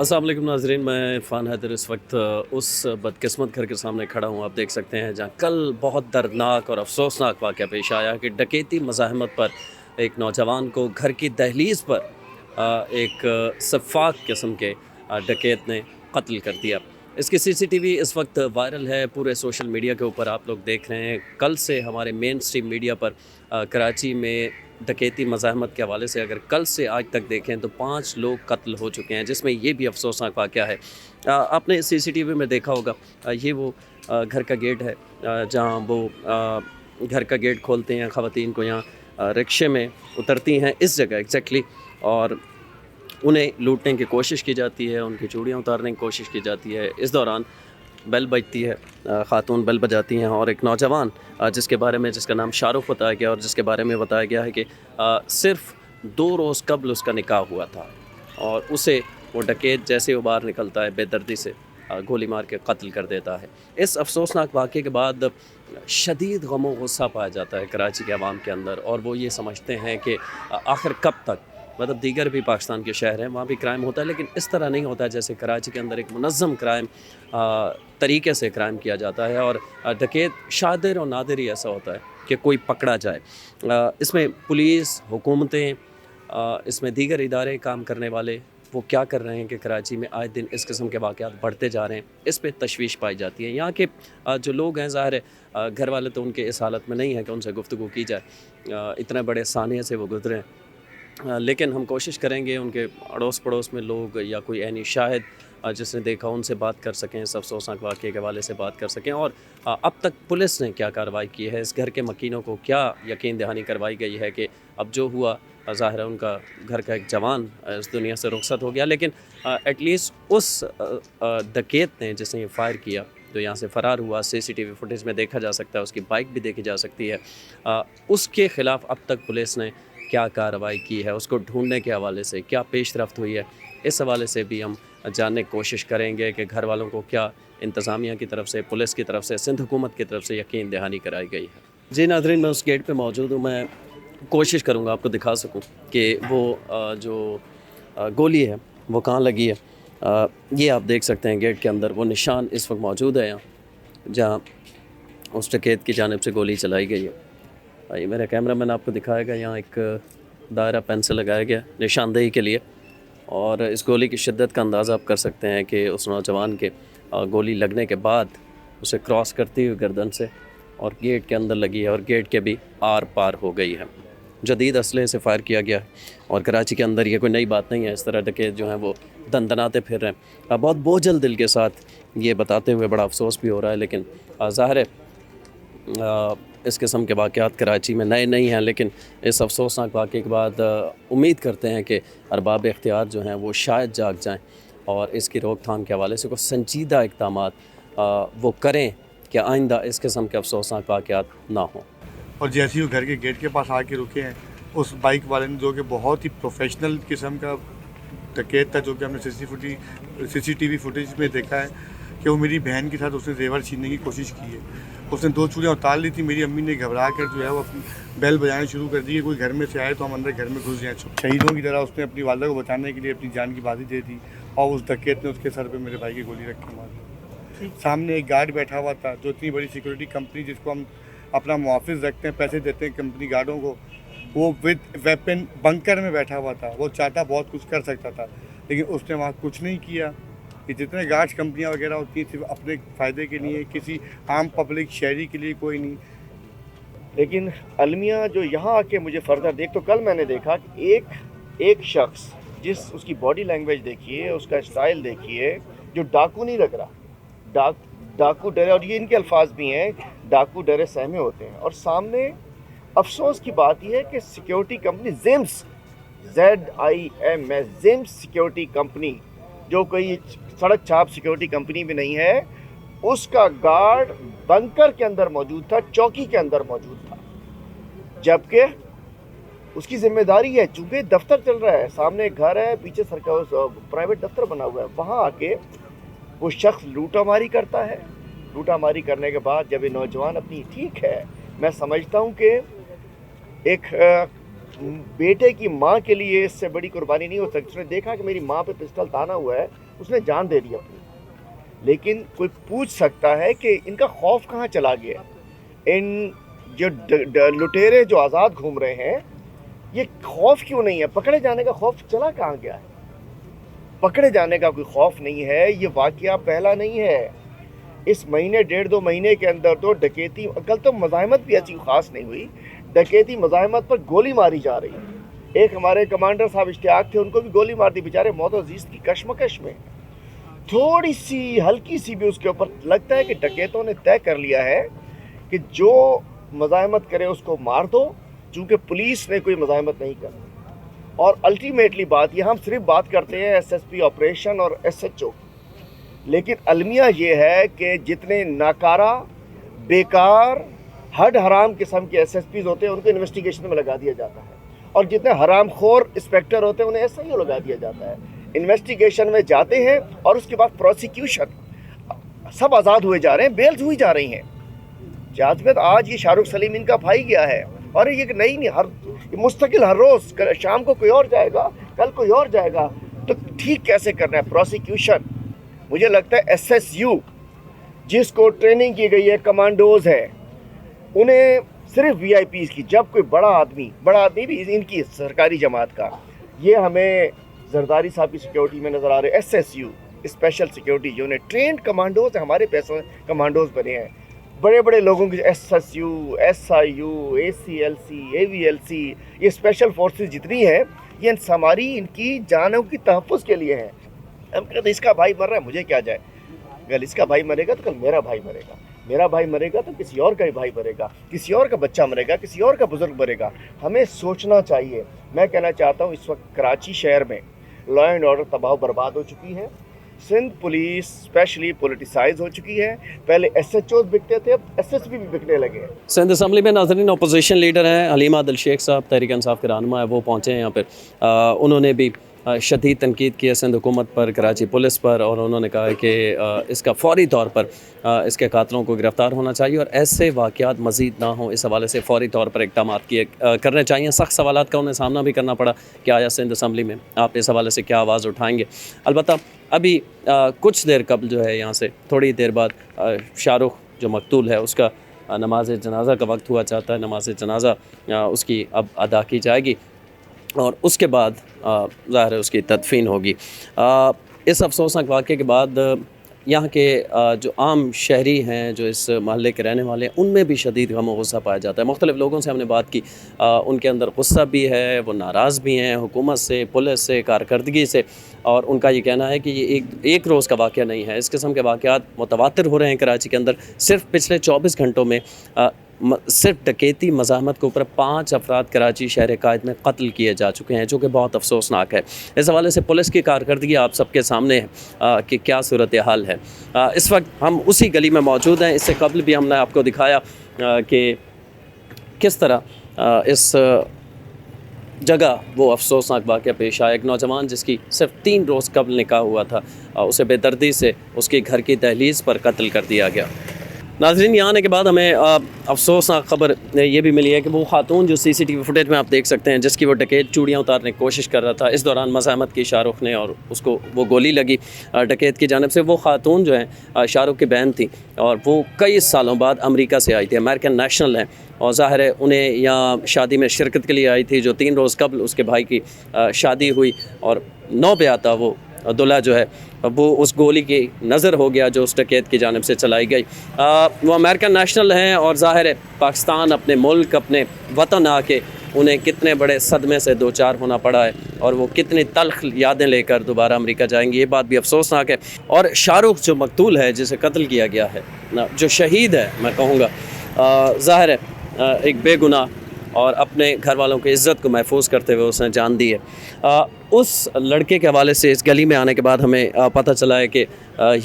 अस्सलाम वालेकुम नाज़रीन, मैं इरफान हैदर इस वक्त उस बदकिस्मत घर के सामने खड़ा हूँ। आप देख सकते हैं जहाँ कल बहुत दर्दनाक और अफसोसनाक वाक़या पेश आया कि डकैती मज़ाहमत पर एक नौजवान को घर की दहलीज़ पर एक सफ़ाक किस्म के डकैत ने कत्ल कर दिया। इसकी सीसीटीवी इस वक्त वायरल है पूरे सोशल मीडिया के ऊपर, आप लोग देख रहे हैं। कल से हमारे मेन स्ट्रीम मीडिया पर कराची में डकैती मज़ाहमत के हवाले से अगर कल से आज तक देखें तो 5 लोग कत्ल हो चुके हैं, जिसमें ये भी अफसोसनाक वाक़या है। आपने सीसीटीवी में देखा होगा, ये वो घर का गेट है जहाँ वो घर का गेट खोलते हैं, ख़वातीन को यहाँ रिक्शे में उतरती हैं इस जगह एग्जैक्टली, और उन्हें लूटने की कोशिश की जाती है, उनकी चूड़ियाँ उतारने की कोशिश की जाती है। इस दौरान बेल बजती है, ख़ातून बेल बजाती हैं और एक नौजवान जिसका नाम शाहरुख बताया गया और जिसके बारे में बताया गया है कि सिर्फ़ 2 रोज़ कबल उसका निकाह हुआ था और उसे वो डकैत जैसे वो बाहर निकलता है बेदर्दी से गोली मार के कत्ल कर देता है। इस अफसोसनाक वाक़े के बाद शदीद गम व गुस्सा पाया जाता है कराची के अवाम के अंदर, और वो ये समझते हैं कि आखिर कब तक, मतलब दीगर भी पाकिस्तान के शहर हैं वहाँ भी क्राइम होता है, लेकिन इस तरह नहीं होता है जैसे कराची के अंदर एक मुनज़्ज़म क्राइम तरीके से क्राइम किया जाता है। और डकैत शादिर और नादिर ही ऐसा होता है कि कोई पकड़ा जाए। इसमें पुलिस, हुकूमतें, इसमें दीगर इदारे काम करने वाले वो क्या कर रहे हैं कि कराची में आए दिन इस किस्म के वाक़यात बढ़ते जा रहे हैं, इस पे तशवीश पाई जाती है। यहाँ के जो लोग हैं, ज़ाहिर है घर वाले तो उनके इस हालत में नहीं है कि उनसे गुफ्तगू की जाए, इतने बड़े सानिए से वो गुजरे हैं। लेकिन हम कोशिश करेंगे उनके अड़ोस पड़ोस में लोग या कोई ऐनी शाहिद जिसने देखा उनसे बात कर सकें, इस अफसोसनाक वाक़े के हवाले से बात कर सकें, और अब तक पुलिस ने क्या कार्रवाई की है, इस घर के मकीनों को क्या यकीन दहानी करवाई गई है कि अब जो हुआ ज़ाहिर है उनका घर का एक जवान इस दुनिया से रुखसत हो गया, लेकिन एटलीस्ट उस डकैत ने जिसने ये फायर किया, जो यहाँ से फ़रार हुआ, सीसीटीवी फुटेज में देखा जा सकता है, उसकी बाइक भी देखी जा सकती है, उसके ख़िलाफ़ अब तक पुलिस ने क्या कार्रवाई की है, उसको ढूंढने के हवाले से क्या पेशरफ्त हुई है, इस हवाले से भी हम जानने की कोशिश करेंगे कि घर वालों को क्या इंतज़ामिया की तरफ से, पुलिस की तरफ से, सिंध हुकूमत की तरफ से यकीन दहानी कराई गई है। जी नाज़रीन, मैं उस गेट पे मौजूद हूँ। मैं कोशिश करूँगा आपको दिखा सकूँ कि वो जो गोली है वो कहाँ लगी है। ये आप देख सकते हैं गेट के अंदर वो निशान इस वक्त मौजूद है यहाँ, जहाँ उस डकैत की जानिब से गोली चलाई गई है। ये मेरा कैमरा मैन आपको दिखाएगा, यहाँ एक दायरा पेन से लगाया गया निशानदेही के लिए, और इस गोली की शिद्दत का अंदाज़ा आप कर सकते हैं कि उस नौजवान के गोली लगने के बाद उसे क्रॉस करती हुई गर्दन से और गेट के अंदर लगी है और गेट के भी आर पार हो गई है। जदीद असलहे से फायर किया गया है और कराची के अंदर ये कोई नई बात नहीं है, इस तरह डकैत जो हैं वो दंदनाते फिर रहे हैं। बहुत बोझल दिल के साथ ये बताते हुए बड़ा अफसोस भी हो रहा है, लेकिन ज़ाहिर है इस किस्म के वाक़यात कराची में नए नहीं हैं, लेकिन इस अफसोसनाक वाक़े के बाद उम्मीद करते हैं कि अरबाब इख्तियार जो हैं वो शायद जाग जाएं और इसकी रोकथाम के हवाले से कुछ संजीदा इक़दामात वो करें कि आइंदा इस किस्म के अफसोसनाक वाक़यात ना हों। और जैसे ही वो घर के गेट के पास आके रुके हैं, उस बाइक वाले ने, जो कि बहुत ही प्रोफेशनल किस्म का डकैत था, जो कि हमने सीसीटीवी फुटेज में देखा है कि वो मेरी बहन के साथ उसने जेवर छीनने की कोशिश की है। उसने 2 चूड़ियाँ उतार ली थी। मेरी अम्मी ने घबरा कर जो है वो अपनी बेल बजाना शुरू कर दी है, कोई घर में से आए तो हम अंदर घर में घुस जाएँ। शहीदों की तरह उसने अपनी वालदा को बचाने के लिए अपनी जान की बाजी दे दी और उस डकैत ने उसके सर पे मेरे भाई की गोली रख के मार दी। सामने एक गार्ड बैठा हुआ था, जो इतनी बड़ी सिक्योरिटी कंपनी जिसको हम अपना मुआफ़िज़ रखते हैं, पैसे देते हैं कंपनी गार्डों को, वो विद वेपन बंकर में बैठा हुआ था। वो चाहता बहुत कुछ कर सकता था, लेकिन उसने वहाँ कुछ नहीं किया। कि जितने गार्ड्स कंपनियां वगैरह होती हैं सिर्फ अपने फ़ायदे के लिए, किसी आम पब्लिक शहरी के लिए कोई नहीं। लेकिन अलमिया जो यहाँ आके मुझे फर्दर देख, तो कल मैंने देखा कि एक शख्स, जिस उसकी बॉडी लैंग्वेज देखिए, उसका स्टाइल देखिए, जो डाकू नहीं लग रहा, डाकू डरे, और ये इनके अल्फाज भी हैं, डाकू डरे सहमे होते हैं। और सामने अफसोस की बात यह है कि security company Zims, ZIMS, Zims security company, जो कोई सड़क छाप सिक्योरिटी कंपनी भी नहीं है, उसका गार्ड बंकर के अंदर मौजूद था, चौकी के अंदर मौजूद था, जबकि उसकी जिम्मेदारी है, चूँकि दफ्तर चल रहा है, सामने एक घर है, पीछे सरकार प्राइवेट दफ्तर बना हुआ है, वहाँ आके वो शख्स लूटामारी करता है। लूटामारी करने के बाद जब ये नौजवान अपनी, ठीक है, मैं समझता हूँ कि एक बेटे की माँ के लिए इससे बड़ी कुर्बानी नहीं हो सकती। उसने देखा कि मेरी माँ पे पिस्टल ताना हुआ है, اس نے جان دے دی اپنی. لیکن کوئی پوچھ سکتا ہے کہ ان کا خوف کہاں چلا گیا؟ ان جو لٹیرے جو آزاد گھوم رہے ہیں یہ خوف کیوں نہیں ہے؟ پکڑے جانے کا خوف چلا کہاں گیا ہے؟ پکڑے جانے کا کوئی خوف نہیں ہے. یہ واقعہ پہلا نہیں ہے. اس مہینے 1.5-2 مہینے کے اندر تو ڈکیتی، کل تو مزاحمت بھی ایسی خاص نہیں ہوئی، ڈکیتی مزاحمت پر گولی ماری جا رہی ہے. ایک ہمارے کمانڈر صاحب اشتیاق تھے، ان کو بھی گولی مار دی بیچارے موت و زیست کی کشمکش میں. تھوڑی سی ہلکی سی بھی اس کے اوپر لگتا ہے کہ ڈکیتوں نے طے کر لیا ہے کہ جو مزاحمت کرے اس کو مار دو، چونکہ پولیس نے کوئی مزاحمت نہیں کرنی. اور الٹیمیٹلی بات یہ، ہم صرف بات کرتے ہیں ایس ایس پی آپریشن اور ایس ایچ او، لیکن المیہ یہ ہے کہ جتنے ناکارہ، بیکار، ہڈ حرام قسم کے ایس ایس پیز ہوتے ہیں ان کو انویسٹیگیشن میں لگا دیا جاتا ہے، اور جتنے حرام خور انسپیکٹر ہوتے ہیں انہیں ایسا ہی لگا دیا جاتا ہے. انویسٹیگیشن میں جاتے ہیں اور اس کے بعد پروسیکیوشن، سب آزاد ہوئے جا رہے ہیں، بیلز ہوئی جا رہی ہیں. جاذبت آج یہ شاہ رخ سلیم ان کا بھائی گیا ہے، اور یہ کہ نہیں ہر مستقل ہر روز شام کو کوئی اور جائے گا، کل کوئی اور جائے گا، تو ٹھیک کیسے کرنا ہے؟ پروسیکیوشن. مجھے لگتا ہے ایس ایس یو جس کو ٹریننگ کی گئی ہے، کمانڈوز ہے، انہیں صرف وی آئی پیز کی، جب کوئی بڑا آدمی بھی ان کی سرکاری جماعت کا، یہ ہمیں زرداری صاحب کی سیکیورٹی میں نظر آ رہے. S S U special security unit, trained commandos ہمارے پیسوں کمانڈوز بنے ہیں. بڑے بڑے لوگوں کی S S U, S I U, A C L C, A V L C, یہ اسپیشل فورسز جتنی ہیں یہ ہماری ان کی جانوں کی تحفظ کے لیے ہیں. ہم کہتے ہیں اس کا بھائی مر رہا ہے، مجھے کیا جائے؟ کل اس کا بھائی مرے گا تو کل میرا بھائی مرے گا، میرا بھائی مرے گا تو کسی اور کا بھی بھائی مرے گا، کسی اور کا بچہ مرے گا، کسی اور کا بزرگ مرے گا. ہمیں سوچنا چاہیے. میں کہنا چاہتا ہوں اس وقت کراچی شہر میں لا اینڈ آرڈر تباہ و برباد ہو چکی ہے. سندھ پولیس اسپیشلی پولیٹیسائز ہو چکی ہے. پہلے ایس ایچ اوز بکتے تھے، اب ایس ایس پی بھی بکنے لگے ہیں. سندھ اسمبلی میں ناظرین اپوزیشن لیڈر ہیں حلیمہ عادل شیخ صاحب، تحریک انصاف کے رہنما ہے، وہ پہنچے ہیں یہاں پہ. انہوں نے بھی شدید تنقید کی ہے سندھ حکومت پر، کراچی پولیس پر، اور انہوں نے کہا ہے کہ اس کا فوری طور پر اس کے قاتلوں کو گرفتار ہونا چاہیے اور ایسے واقعات مزید نہ ہوں. اس حوالے سے فوری طور پر اقدامات کرنے چاہیے. سخت سوالات کا انہیں سامنا بھی کرنا پڑا کہ آیا سندھ اسمبلی میں آپ اس حوالے سے کیا آواز اٹھائیں گے. البتہ ابھی کچھ دیر قبل جو ہے، یہاں سے تھوڑی دیر بعد شاہ رخ جو مقتول ہے اس کا نماز جنازہ کا وقت ہوا چاہتا ہے. نماز جنازہ اس کی اب ادا کی جائے گی اور اس کے بعد ظاہر ہے اس کی تدفین ہوگی. اس افسوسناک واقعے کے بعد یہاں کے جو عام شہری ہیں، جو اس محلے کے رہنے والے ہیں، ان میں بھی شدید غم و غصہ پایا جاتا ہے. مختلف لوگوں سے ہم نے بات کی، ان کے اندر غصہ بھی ہے، وہ ناراض بھی ہیں حکومت سے، پولیس سے، کارکردگی سے، اور ان کا یہ کہنا ہے کہ یہ ایک روز کا واقعہ نہیں ہے. اس قسم کے واقعات متواتر ہو رہے ہیں کراچی کے اندر. صرف پچھلے 24 گھنٹوں میں صرف ڈکیتی مزاحمت کے اوپر 5 افراد کراچی شہر قائد میں قتل کیے جا چکے ہیں، جو کہ بہت افسوسناک ہے. اس حوالے سے پولیس کی کارکردگی آپ سب کے سامنے ہے کہ کیا صورتحال ہے. اس وقت ہم اسی گلی میں موجود ہیں. اس سے قبل بھی ہم نے آپ کو دکھایا کہ کس طرح اس جگہ وہ افسوسناک واقعہ پیش آیا. ایک نوجوان جس کی صرف 3 روز قبل نکاح ہوا تھا، اسے بے دردی سے اس کے گھر کی دہلیز پر قتل کر دیا گیا. ناظرین، یہاں آنے کے بعد ہمیں افسوسناک خبر یہ بھی ملی ہے کہ وہ خاتون جو سی سی ٹی وی فوٹیج میں آپ دیکھ سکتے ہیں، جس کی وہ ڈکیت چوڑیاں اتارنے کی کوشش کر رہا تھا، اس دوران مزاحمت کی شاہ رخ نے اور اس کو وہ گولی لگی ڈکیت کی جانب سے. وہ خاتون جو ہیں شاہ رخ کی بہن تھی اور وہ کئی سالوں بعد امریکہ سے آئی تھی، امریکن نیشنل ہیں، اور ظاہر ہے انہیں یہاں شادی میں شرکت کے لیے آئی تھی. جو 3 روز قبل اس کے بھائی کی شادی ہوئی اور 9 پہ آتا وہ دلہا جو ہے وہ اس گولی کی نظر ہو گیا جو اس ڈکیت کی جانب سے چلائی گئی. وہ امریکن نیشنل ہیں اور ظاہر ہے پاکستان، اپنے ملک، اپنے وطن آ کے انہیں کتنے بڑے صدمے سے دوچار ہونا پڑا ہے اور وہ کتنی تلخ یادیں لے کر دوبارہ امریکہ جائیں گے. یہ بات بھی افسوسناک ہے. اور شاہ رخ جو مقتول ہے، جسے قتل کیا گیا ہے، جو شہید ہے میں کہوں گا، ظاہر ہے ایک بے گناہ اور اپنے گھر والوں کی عزت کو محفوظ کرتے ہوئے اس نے جان دی ہے. اس لڑکے کے حوالے سے اس گلی میں آنے کے بعد ہمیں پتہ چلا ہے کہ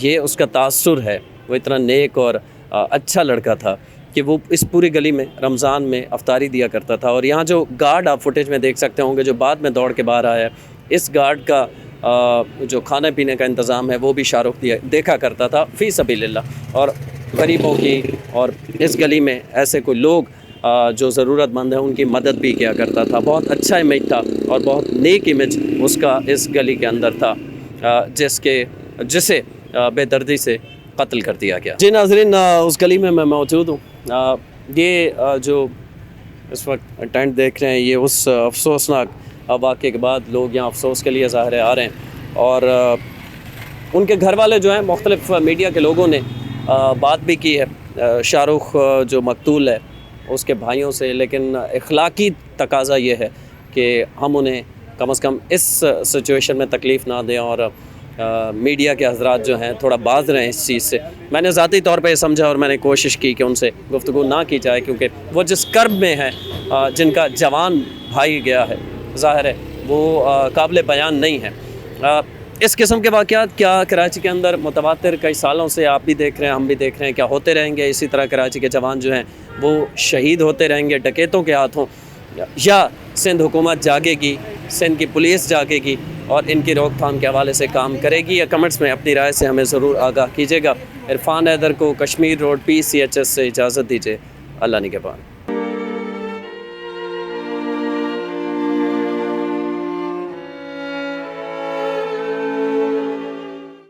یہ اس کا تاثر ہے. وہ اتنا نیک اور اچھا لڑکا تھا کہ وہ اس پوری گلی میں رمضان میں افطاری دیا کرتا تھا. اور یہاں جو گارڈ آپ فوٹیج میں دیکھ سکتے ہوں گے، جو بعد میں دوڑ کے باہر آیا ہے، اس گارڈ کا جو کھانے پینے کا انتظام ہے وہ بھی شاہ رخ دیکھا کرتا تھا فی سبیل اللہ. اور غریبوں کی اور اس گلی میں ایسے کوئی لوگ جو ضرورت مند ہیں ان کی مدد بھی کیا کرتا تھا. بہت اچھا امیج تھا اور بہت نیک امیج اس کا اس گلی کے اندر تھا، جس کے जिसे बेदर्दी से कत्ल कर दिया गया। जी नाज़रीन, उस गली में मैं मौजूद हूँ। ये जो इस वक्त टेंट देख रहे हैं, ये उस अफसोसनाक वाक़े के बाद लोग यहाँ अफसोस के लिए ज़ाहिर आ रहे हैं, और उनके घर वाले जो हैं, मुख्तलिफ मीडिया के लोगों ने बात भी की है शाहरुख जो मकतूल है उसके भाइयों से, लेकिन इखलाकी तकाज़ा ये है कि हम उन्हें कम से कम इस सिचुएशन में तकलीफ़ ना दें, और मीडिया के हज़रात जो हैं थोड़ा बाज रहें इस चीज़ से। मैंने ज़ाती तौर पे समझा और मैंने कोशिश की कि उनसे गुफ्तगू ना की जाए, क्योंकि वो जिस कर्ब में है, जिनका जवान भाई गया है, ज़ाहिर है वो काबिल बयान नहीं है। इस किस्म के वाक़यात क्या कराची के अंदर मुतवातिर कई सालों से आप भी देख रहे हैं, हम भी देख रहे हैं, क्या होते रहेंगे? इसी तरह कराची के जवान जो हैं वो शहीद होते रहेंगे डकैतों के हाथों, या सिंध हुकूमत जागेगी, सिंध की पुलिस जागेगी और इनकी रोकथाम के हवाले से काम करेगी? या कमेंट्स में अपनी राय से हमें ज़रूर आगाह कीजिएगा। इरफान हैदर को कश्मीर रोड PCHS से इजाज़त दीजिए। अल्लाह निगहबान।